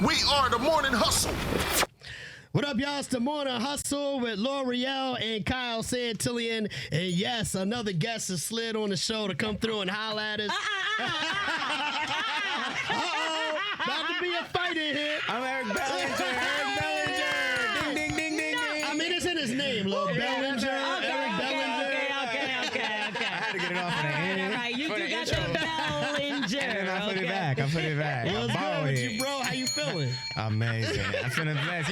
We are the Morning Hustle. What up, y'all? It's the Morning Hustle with L'Oreal and Kyle Santillian. And yes, another guest has slid on the show to come through and holler at us. Uh-oh. About to be a fight in here. I'm Eric Bellinger. Eric Bellinger. Ding, ding, ding, ding, ding. I mean, it's in his name, Lil Bellinger. Eric Bellinger. Okay. I had to get it off of the end. All right, you do got the Bellinger. And then I put it back. What's good with you, bro? How you feeling? Amazing. I'm feeling blessed.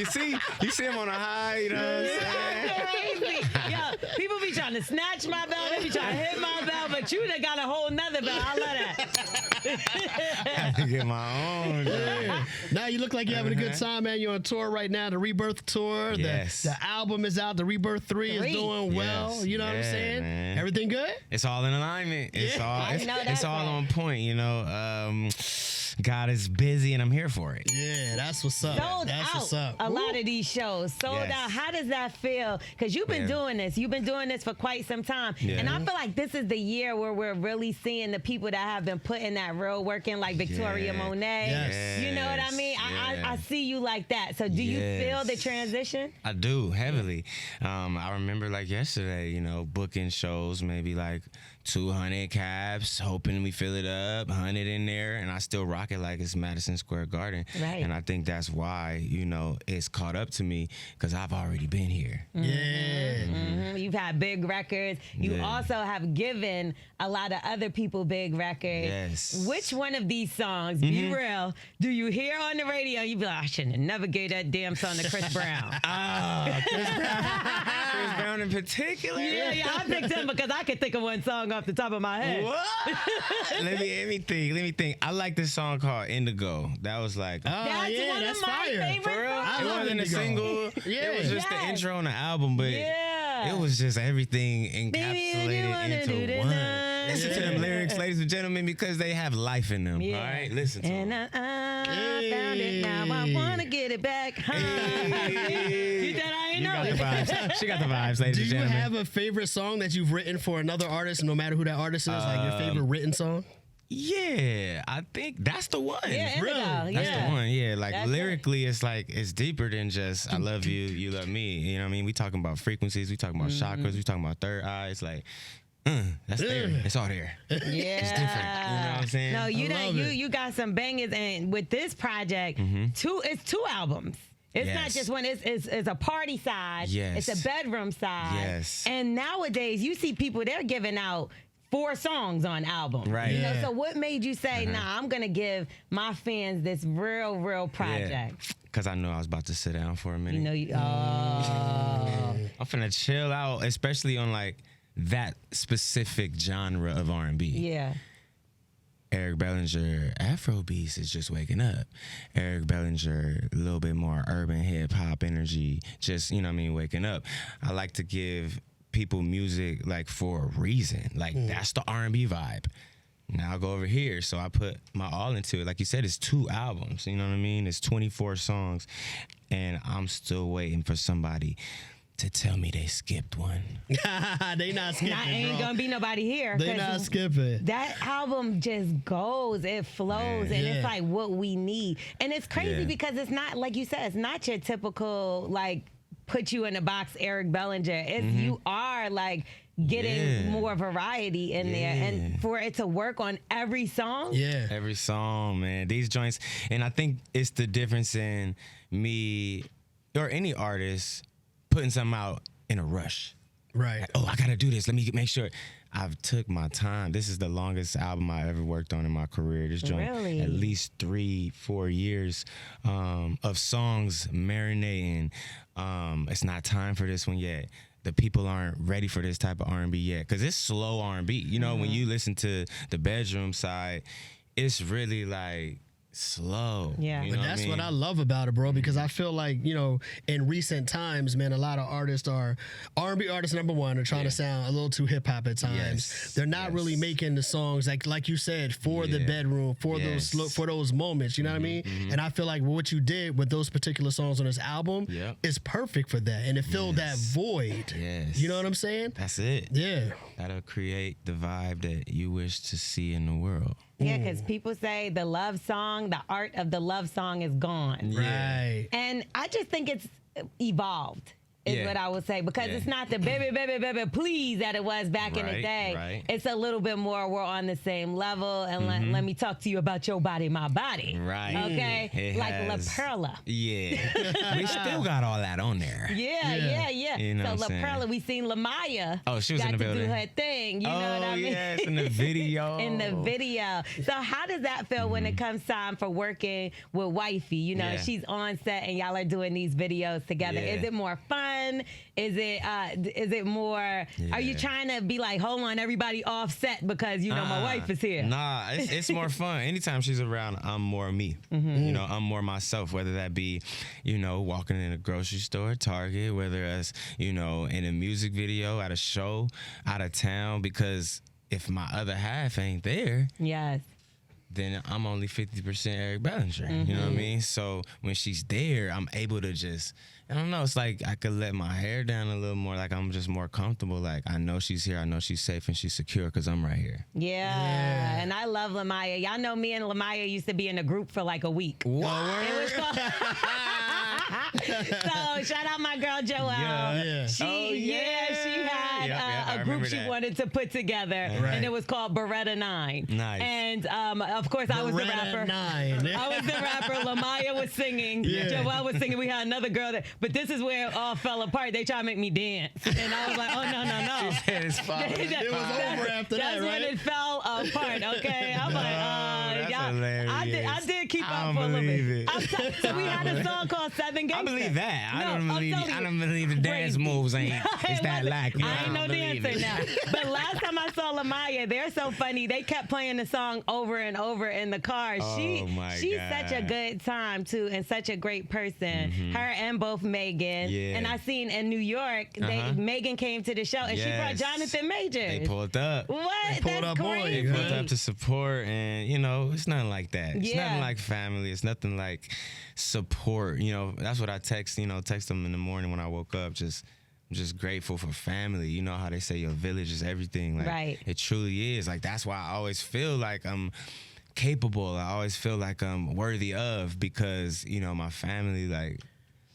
You see him on a high, you know what I'm saying? Crazy. Yo, people be trying to snatch my belt, they be trying to hit my belt, but you done got a whole nother belt. I love that. I have to get my own. Yeah. Now you look like you're having a good time, man. You're on tour right now, the Rebirth tour. Yes. The album is out. The Rebirth 3 is doing well. Yes. You know what I'm saying? Man. Everything good? It's all in alignment. It's that's all right. on point, you know. God is busy and I'm here for it. Yeah, that's what's up. Sold That's out what's up. a lot of these shows. Sold Yes. out. How does that feel? Because you've been doing this. You've been doing this for quite some time. Yeah. And I feel like this is the year where we're really seeing the people that have been putting that real work in, like Victoria Yeah. Monet. Yes. You know what I mean? Yeah. I see you like that. So do you feel the transition? I do, heavily. I remember like yesterday, you know, booking shows, maybe like 200 cabs, hoping we fill it up, 100 in there, and I still rock it like it's Madison Square Garden. Right. And I think that's why, you know, it's caught up to me because I've already been here. Yeah. Mhm. You've had big records. You Yeah. also have given a lot of other people big records. Yes. Which one of these songs, be real, do you hear on the radio? You be like, I shouldn't have never gave that damn song to Chris Brown. Chris Brown in particular? Yeah, I picked him because I could think of one song off the top of my head. What? let me think. I like this song called Indigo. That was like... Oh, That's yeah, one that's of my fire. favorite For real? songs. It love wasn't a Indigo. single. Yeah. It was just the Yes. intro on the album, but Yeah. it was just everything Baby, you encapsulated wanna do into this one. now? Listen to them lyrics, ladies and gentlemen, because they have life in them. Yeah. All right, listen to And them. I found it now. I want to get it back. Huh? You thought I ain't You know got it. the vibes. She got the vibes, ladies Do and you gentlemen. have a favorite song that you've written for another artist, no matter who that artist is? Like your favorite written song? Yeah, I think that's the one. Yeah, Indigo. Really? Yeah. That's the one, yeah. Like That's lyrically, it's like it's deeper than just I love you, you love me. You know what I mean? We talking about frequencies, we talking about chakras, we talking about third eyes. Like, that's there. It's all there. Yeah. It's different. You know what I'm saying? No, you love it. you got some bangers, and with this project, it's two albums. It's not Yes. just one. It's a party side. Yes. It's a bedroom side. Yes. And nowadays, you see people, they're giving out 4 songs on album. Right. You know, Yeah. so what made you say, nah, I'm gonna give my fans this real project? Because I know I was about to sit down for a minute. You know, I'm finna chill out, especially on like that specific genre of R&B. yeah. Eric Bellinger, Afrobeats is just waking up. Eric Bellinger, a little bit more urban hip hop energy, just, you know what I mean, waking up. I like to give people music like for a reason. Like that's the R&B vibe. Now I'll go over here. So I put my all into it. Like you said, it's 2 albums. You know what I mean? It's 24 songs. And I'm still waiting for somebody to tell me they skipped one. They not skipping, Not, ain't bro. gonna be nobody here. They 'cause not skipping. That album just goes, it flows, and Yeah. it's like what we need. And it's crazy Yeah. because it's not, like you said, it's not your typical, like, put you in a box Eric Bellinger. It's you are like getting Yeah. more variety in there, and for it to work on every song. Yeah. Every song, man. These joints, and I think it's the difference in me or any artist putting something out in a rush. Right. Like, oh, I gotta do this. Let me make sure. I've took my time. This is the longest album I ever worked on in my career. This joint, Really? at least 3-4 years of songs marinating. It's not time for this one yet. The people aren't ready for this type of R&B yet, because it's slow R&B. You know, when you listen to the bedroom side, it's really like slow. Yeah. You But know that's I mean? what I love about it, bro, because I feel like, you know, in recent times, man, a lot of artists are R&B artists, number one, are trying to sound a little too hip hop at times. Yes. They're not really making the songs like you said, for the bedroom, for those moments, you know what I mean? And I feel like what you did with those particular songs on this album is perfect for that. And it filled that void. Yes. You know what I'm saying? That's it. Yeah. That'll create the vibe that you wish to see in the world. Yeah, because people say the love song, the art of the love song is gone. Right. And I just think it's evolved. Is what I would say, because it's not the baby, baby, baby, please that it was back in the day. Right. It's a little bit more, we're on the same level, and let me talk to you about your body, my body. Right. Okay? It like La has- Perla. Yeah. We still got all that on there. Yeah. You know So what La I'm saying? Perla, we seen Lamaya. Oh, she was got in the to building. do her thing. You know what I mean? yes, in the video. In the video. So how does that feel when it comes time for working with wifey? You know, Yeah. she's on set and y'all are doing these videos together. Yeah. Is it more fun? Is it more? Are you Yeah. trying to be like, hold on, everybody offset because you know my wife is here? Nah, it's more fun. Anytime she's around, I'm more me. You know, I'm more myself, whether that be, you know, walking in a grocery store, Target, whether it's, you know, in a music video, at a show, out of town, because if my other half ain't there, Yes. then I'm only 50% Eric Bellinger. You know what I mean? So when she's there, I'm able to just, I don't know, it's like I could let my hair down a little more. Like I'm just more comfortable. Like I know she's here. I know she's safe and she's secure because I'm right here. Yeah. And I love Lamaya. Y'all know me and Lamaya used to be in a group for like a week. What? It was called So shout out my girl Joelle. Yeah. She had I a group remember she that. wanted to put together, Right. and it was called Beretta 9. Nice. And of course I was the Beretta rapper. 9. I was the rapper. Lamaya was singing. Yeah. Joelle was singing. We had another girl that, but this is where it all fell apart. They tried to make me dance, and I was like, oh no. It's fine. It was over after that, That's when right? it fell apart. Okay, I'm like, that's y'all. hilarious. I did keep I up don't for a little believe bit. it. So we had a song called Seven Gangsta. I believe that. I don't I'm believe. telling I you, don't believe the dance crazy. moves ain't. It's It that wasn't- lack. I ain't no believe dancer it. now. But last time I saw Lamaya, they're so funny. They kept playing the song over and over in the car. Oh, my she's God. such a good time too, and such a great person. Her and both Megan. Yeah. And I seen in New York, Megan came to the show and she brought Yes. Jonathan Majors. They pulled up. What? pulled That's up on you, crazy. They pulled up to support, and you know, it's nothing like that. It's Yeah. nothing like family. It's nothing like support. You know, that's what I text. You know, text them in the morning when I woke up. I'm just grateful for family. You know how they say your village is everything. Like, Right. It truly is. Like that's why I always feel like I'm capable. I always feel like I'm worthy of, because you know my family, like,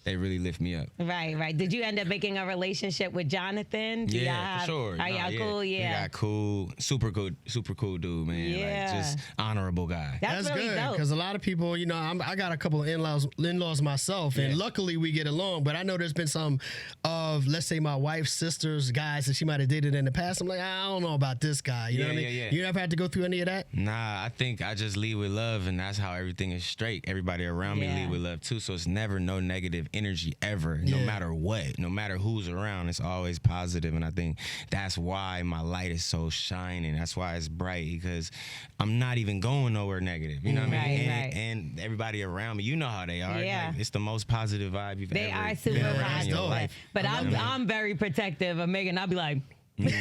they really lift me up. Right. Did you end up making a relationship with Jonathan? Do y'all Yeah, have- for sure. Are y'all cool? We Yeah. got cool, super cool dude, man. Yeah. Like, just honorable guy. That's really good, dope. because a lot of people, you know, I got a couple of in-laws myself, and Yeah. luckily we get along. But I know there's been some of, let's say, my wife's sister's guys that she might have dated in the past. I'm like, I don't know about this guy. You know what I mean? Yeah. You never had to go through any of that? Nah, I think I just lead with love, and that's how everything is straight. Everybody around me Yeah. lead with love too, so it's never no negative energy ever, no Yeah. matter what, no matter who's around. It's always positive, and I think that's why my light is so shining. That's why it's bright, because I'm not even going nowhere negative. You know what I Right, mean? right. And everybody around me, you know how they are. Yeah. Like, it's the most positive vibe you've They ever are been super around in positive. your life. But You know what I mean? I'm very protective of Megan. I'll be like, which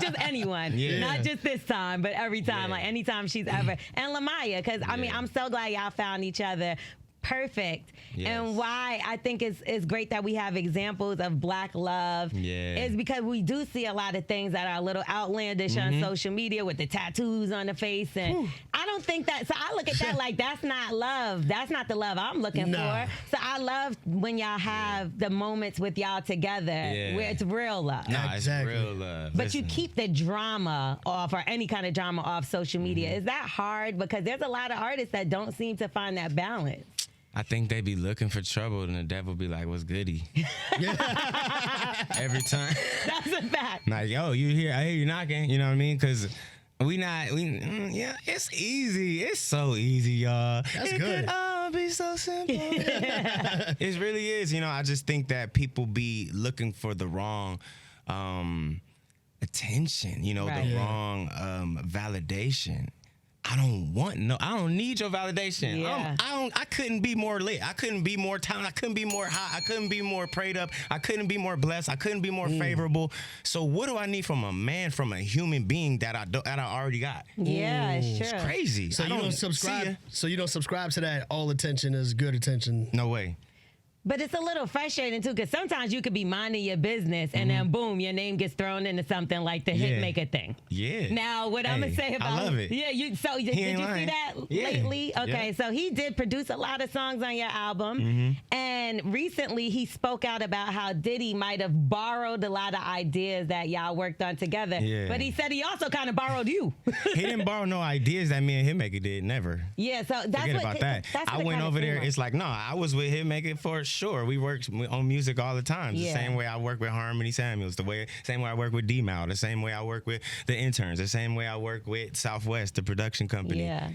is anyone, Yeah. not just this time, but every time, Yeah. like anytime she's ever. And Lamaya, because I mean, Yeah. I'm so glad y'all found each other. Perfect. Yes. And why I think it's great that we have examples of Black love Yeah. is because we do see a lot of things that are a little outlandish on social media with the tattoos on the face. And I don't think that, so I look at that like that's not love. That's not the love I'm looking Nah. for. So I love when y'all have the moments with y'all together where it's real love. Nah, Exactly. it's real love. But you Listen. keep the drama off, or any kind of drama off social media. Is that hard? Because there's a lot of artists that don't seem to find that balance. I think they be looking for trouble, and the devil be like, "What's goody?" Every time. That's a fact. Like, yo, you here? I hear you knocking. You know what I mean? Because it's easy. It's so easy, y'all. That's it good. Could all be so simple. It really is. You know, I just think that people be looking for the wrong attention. You know, Right. the Yeah. wrong validation. I don't need your validation. Yeah. I couldn't be more lit. I couldn't be more talented. I couldn't be more hot. I couldn't be more prayed up. I couldn't be more blessed. I couldn't be more favorable. So what do I need from a man, from a human being that I already got? Yeah, sure. It's crazy. So I you don't see subscribe. ya. So you don't subscribe to that. All attention is good attention. No way. But it's a little frustrating too, because sometimes you could be minding your business and then boom, your name gets thrown into something like the Hitmaker thing. Yeah. Now, what I'm gonna say about I love it. Yeah, did you see that lately? Okay, so he did produce a lot of songs on your album, and recently he spoke out about how Diddy might have borrowed a lot of ideas that y'all worked on together. Yeah. But he said he also kind of borrowed you. He didn't borrow no ideas that me and Hitmaker did. Never. Yeah, so that's Forget about that. I went over there. It's like, no, I was with Hitmaker for sure. We worked on music all the time. The same way I work with Harmony Samuels, same way I work with D-Mal, the same way I work with the interns, the same way I work with Southwest, the production company. Yeah.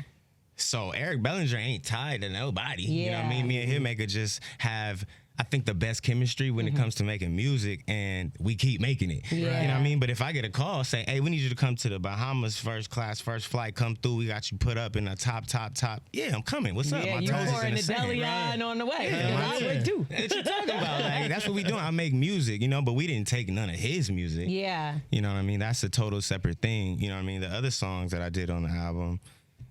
So Eric Bellinger ain't tied to nobody. You know what I mean? Me and Hitmaker just have, I think, the best chemistry when it comes to making music, and we keep making it. You know what I mean? But if I get a call saying, hey, we need you to come to the Bahamas first class, first flight, come through, we got you put up in the top. Yeah, I'm coming. What's up? Yeah, you pouring the deli on the way. I would too. What you talking about? Like, that's what we doing. I make music, but we didn't take none of his music. Yeah. You know what I mean? That's a total separate thing. You know what I mean? The other songs that I did on the album,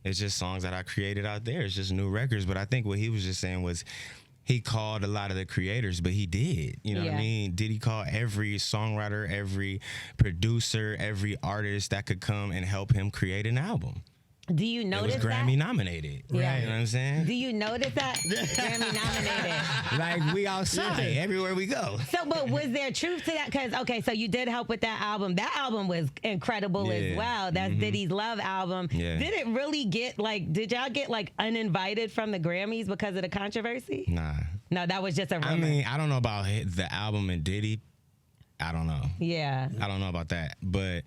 it's just songs that I created out there. It's just new records. But I think what he was just saying was, he called a lot of the creators, but he did. You know what I mean? Did he call every songwriter, every producer, every artist that could come and help him create an album? Do you notice that? It was Grammy nominated. Yeah. You know what I'm saying? Do you notice that? Grammy nominated. Like, we outside everywhere we go. So, but was there truth to that? Because, okay, so you did help with that album. That album was incredible as well. That's Diddy's Love album. Yeah. Did it really get, did y'all get, uninvited from the Grammys because of the controversy? Nah. No, that was just a rumor. I mean, I don't know about the album and Diddy. I don't know. Yeah. I don't know about that. But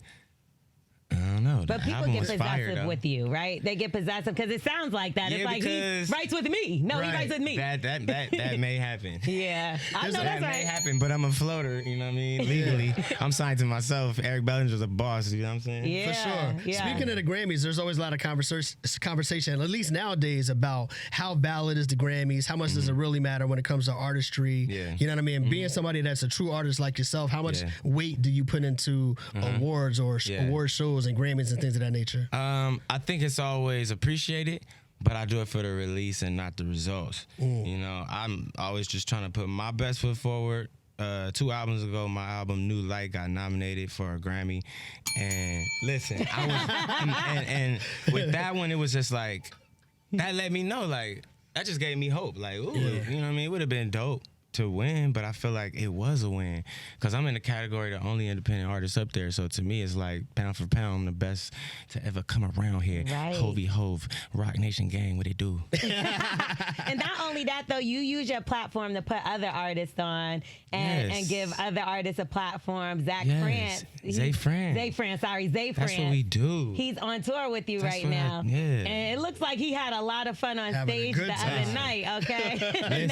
I don't know. But people get possessive with you, right? They get possessive because it sounds like that. It's like, he writes with me. No, he writes with me. That may happen. Yeah. I know that that's may happen, but I'm a floater, you know what I mean? Legally. I'm signed to myself. Eric Bellinger's a boss, you know what I'm saying? Yeah. For sure. Yeah. Speaking of the Grammys, there's always a lot of conversation, at least nowadays, about how valid is the Grammys, how much does it really matter when it comes to artistry. Yeah. You know what I mean? Being somebody that's a true artist like yourself, how much weight do you put into awards or award shows and Grammys and things of that nature? I think it's always appreciated, but I do it for the release and not the results. You know, I'm always just trying to put my best foot forward. 2 albums ago, my album New Light got nominated for a Grammy, and listen, I was and with that one, it was just like that let me know, like that just gave me hope, like ooh, you know what I mean? It would have been dope to win, but I feel like it was a win because I'm in the category the only independent artist up there. So to me, it's like pound for pound, I'm the best to ever come around here. Right. Hovey Hove, Rock Nation Gang, what they do? And not only that, though, you use your platform to put other artists on and give other artists a platform. Zay France. Zay France. That's what we do. He's on tour with you right now. And it looks like he had a lot of fun on stage the other night, okay?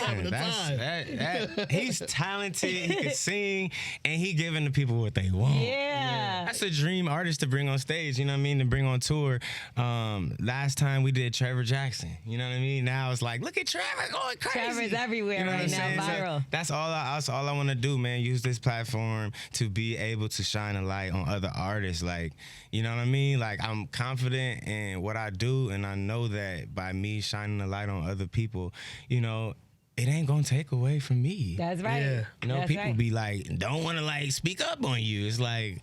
Listen, he's talented, he can sing, and he giving the people what they want. Yeah. That's a dream artist to bring on stage, you know what I mean, to bring on tour. Last time we did Trevor Jackson, you know what I mean? Now it's like, look at Trevor going crazy. Trevor's everywhere right now, viral. So that's all I want to do, man, use this platform to be able to shine a light on other artists. Like, you know what I mean? Like, I'm confident in what I do, and I know that by me shining a light on other people, you know, it ain't gonna take away from me. That's right. Yeah. You know, That's people be like, don't want to like speak up on you. It's like,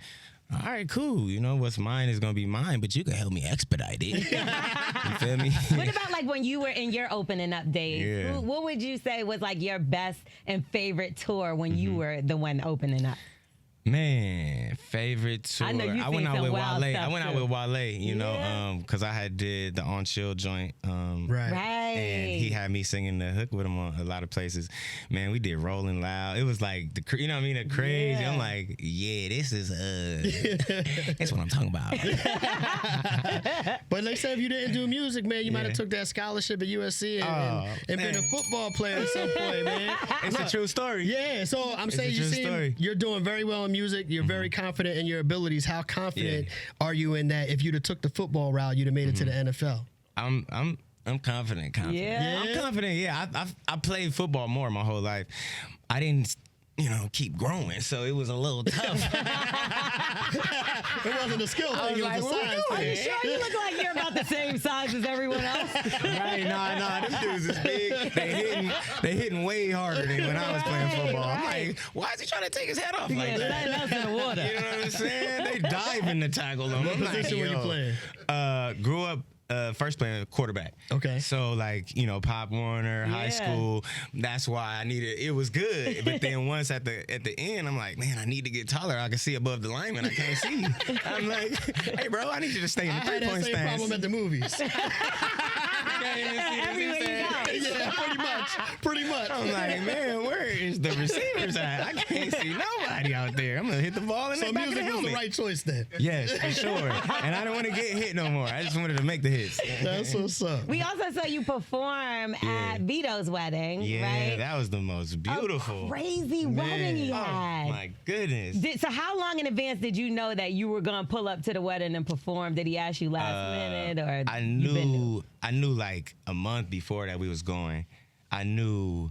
all right, cool. You know, what's mine is gonna be mine, but you can help me expedite it. You feel me? What about like when you were in your opening up days? Yeah. What would you say was like your best and favorite tour when you were the one opening up? Man, favorite tour. I know you I went out with Wale. I went out with Wale, you know, because I had did the On Chill joint. Right. And he had me singing the hook with him on a lot of places. Man, we did Rolling Loud. It was like, you know what I mean, the crazy. Yeah. I'm like, yeah, this is, that's what I'm talking about. But they said if you didn't do music, man, you might have took that scholarship at USC and been a football player at some point, man. It's a true story. Yeah, so I'm saying you're doing very well in music. You're very confident in your abilities. How confident are you in that if you'd have took the football route, you'd have made it to the NFL? I'm confident. Yeah. I'm confident. Yeah, I played football more my whole life. I didn't keep growing. So it was a little tough. It wasn't a skill thing. It was a size thing. Are you sure you look like you're about the same size as everyone else? Right? Nah. Them dudes is big. They hitting way harder than when I was playing football. I'm like, why is he trying to take his head off like that? Nothing else in the water. You know what I'm saying? They diving to tackle them. What position were you playing? Grew up first playing quarterback. Okay. So Pop Warner, high school. That's why it was good. But then once at the end, I'm like, man, I need to get taller. I can see above the lineman. I can't see. I'm like, hey, bro, I need you to stay in the 3-point stance. I had that same problem at the movies. Everywhere you go. Yeah, pretty much. I'm like, man, where is the receivers at? I can't see nobody out there. I'm gonna hit the ball in the back of the helmet. So music was the right choice then. Yes, for sure. And I didn't want to get hit no more. I just wanted to make the hits. That's what's up. We also saw you perform at Vito's wedding, right? Yeah, that was the most beautiful, crazy wedding he had. Oh my goodness. So how long in advance did you know that you were gonna pull up to the wedding and perform? Did he ask you last minute, or I knew like a month before that we was going. I knew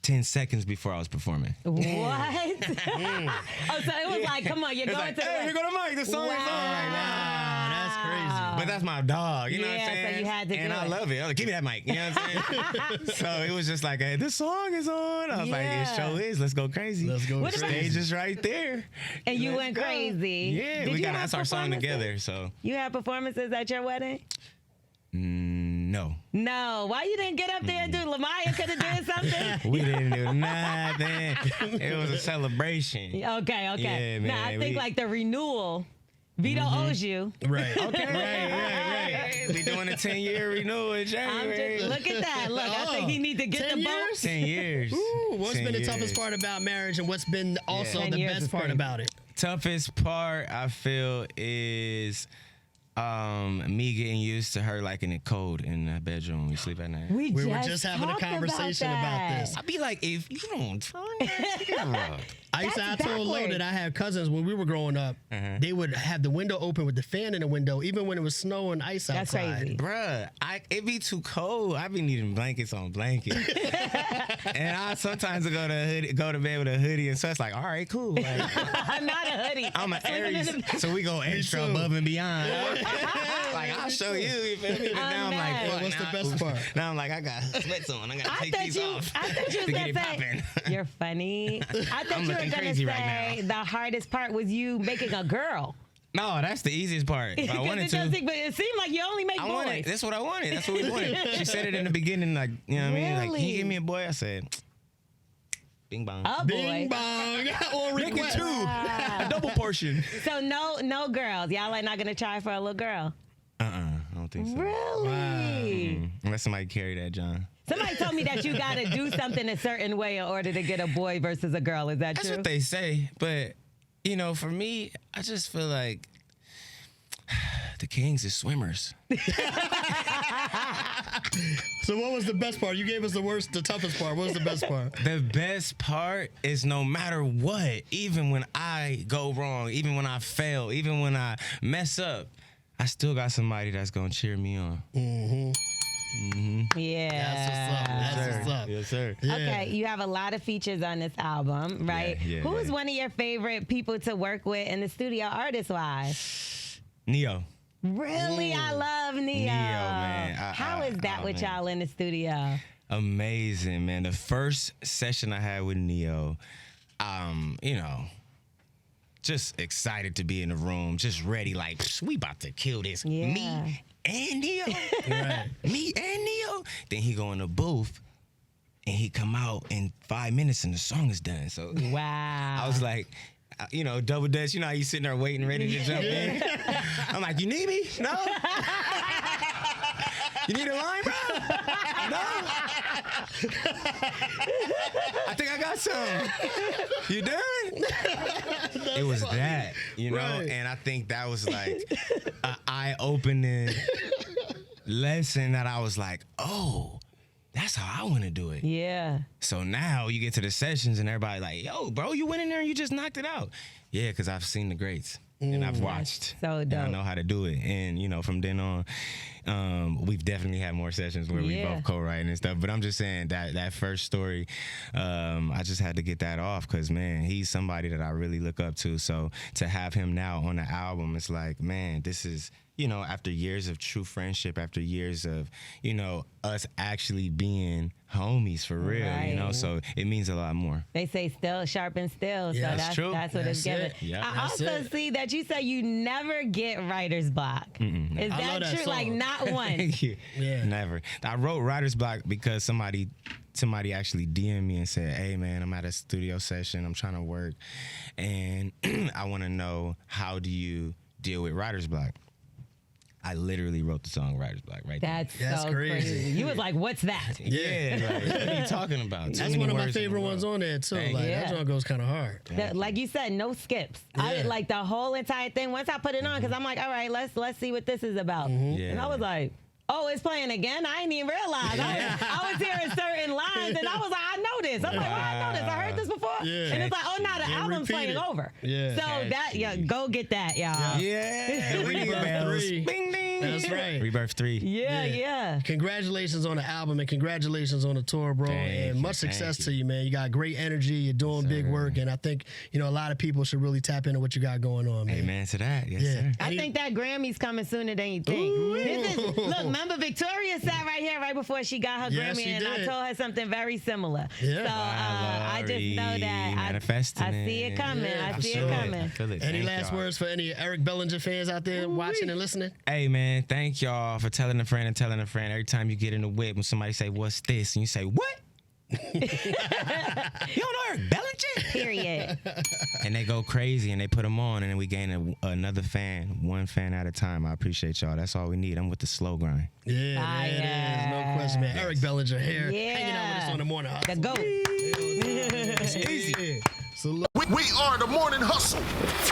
10 seconds before I was performing. What? So it was like, come on, you're going to the hey, here go the mic. The song is on right now. That's crazy. But that's my dog. You know what I'm saying? So you had to and do I it. love it. I was like, give me that mic. You know what I'm saying? So it was just like, hey, this song is on. I was like, it sure is. Let's go crazy. Let's go crazy. Stage is right there. And you went crazy. Yeah, we got that's our song together. So you had performances at your wedding? No. Why you didn't get up there and do Lamaya could have did something? We didn't do nothing. It was a celebration. Okay. Yeah, man, now I think like the renewal, Vito owes you. Right. Okay. Right. We doing a 10-year renewal in January. Look at that. Look, I think he need to get 10 the boat. years? 10 years. Ooh, what's been the toughest part about marriage, and what's been also the best part about it? Toughest part I feel is me getting used to her liking it cold in the bedroom when we sleep at night. We were just having a conversation about this. I'd be like, if you don't turn that camera up. I told Lo that I had cousins when we were growing up. They would have the window open with the fan in the window, even when it was snow and ice outside. That's crazy. Bruh, it be too cold. I be needing blankets on blankets. And I sometimes go to bed with a hoodie, and so it's like, all right, cool. Like, I'm not a hoodie. I'm an Aries, so we go extra above and beyond. Like, I'll show you. You feel me? But now I'm like, fuck, what's the best part? Now I'm like, I got sweats on. I got to take these off. I thought you was going to say, you're funny. I thought you were going to say right the hardest part was you making a girl. No, that's the easiest part. If I wanted to. But it seemed like you only make boys. That's what I wanted. That's what we wanted. She said it in the beginning, like, you know what I mean? Like, can you give me a boy? I said, bing bong. Oh, Bing boy. bong. Or Make it two. A double portion. So no girls. Y'all are not going to try for a little girl? I don't think so. Really? Unless somebody carry that, John. Somebody told me that you got to do something a certain way in order to get a boy versus a girl. Is that true? That's what they say. But, for me, I just feel like the kings is swimmers. So what was the best part? You gave us the toughest part. What was the best part? The best part is no matter what, even when I go wrong, even when I fail, even when I mess up, I still got somebody that's going to cheer me on. Yeah. That's what's up. Yes, sir. Yeah. Okay, you have a lot of features on this album, right? Who is one of your favorite people to work with in the studio, artist-wise? Neo. Really? I love Neo. Neo, man. How is that with y'all in the studio? Amazing, man. The first session I had with Neo, just excited to be in the room, just ready, like, we about to kill this. Yeah. Me and Neo. Right. Me and Neo. Then he go in the booth, and he come out in 5 minutes, and the song is done. So Wow. I was like, double dutch. You know how you sitting there waiting, ready to jump in? I'm like, you need me? No? You need a line, bro? No? I think I got some. You done? It was that, Right. And I think that was like an eye-opening lesson that I was like, oh, that's how I want to do it. Yeah. So now you get to the sessions and everybody like, yo, bro, you went in there and you just knocked it out. Yeah, because I've seen the greats. and I've watched. So dope. And I know how to do it. And, you know, from then on, we've definitely had more sessions where we both co-writing and stuff. But I'm just saying that first story, I just had to get that off because, man, he's somebody that I really look up to. So to have him now on the album, it's like, man, this is, you know, after years of true friendship, after years of, you know, us actually being homies for real, you know, so it means a lot more. They say still sharpens still, so that's true. That's what it's given. Yep. I also see that you say you never get writer's block. Is that true? Like not one? Never. I wrote writer's block because somebody actually DM'd me and said, hey man, I'm at a studio session, I'm trying to work, and I want to know, how do you deal with writer's block? I literally wrote the song Writer's Block right there. That's so crazy. You was like, what's that? Yeah. Like, what are you talking about? That's one of my favorite ones on there, too. Like, that song goes kind of hard. Like you said, no skips. I like the whole entire thing. Once I put it on, because I'm like, all right, let's see what this is about. And I was like, oh, it's playing again? I didn't even realize. I was hearing certain lines, and I was like, I know this. I'm like, well, I know this. I heard this before. And it's like, oh, no, the album's playing over. So go get that, y'all. Rebirth 3. Bing, ding. That's right. Rebirth 3. Yeah. Congratulations on the album and congratulations on the tour, bro. And much success to you, man. You got great energy. You're doing big work. And I think, you know, a lot of people should really tap into what you got going on, man. Amen to that. Yes, sir. I think that Grammy's coming sooner than you think. Look, remember Victoria sat right here right before she got her Grammy, and I told her something very similar. So I just know that I see it coming. I see it coming. feel it. Any last words for any Eric Bellinger fans out there watching and listening? Hey, man, thank y'all for telling a friend and telling a friend. Every time you get in the whip, when somebody say, what's this? And you say, what? You don't know Eric Bellinger? Period. And they go crazy and they put them on, and then we gain another fan, one fan at a time. I appreciate y'all. That's all we need. I'm with the slow grind. Yeah, it is. No question, man. Eric Bellinger here, hanging out with us on the Morning Hustle. The GOAT. It's easy. We are the Morning Hustle.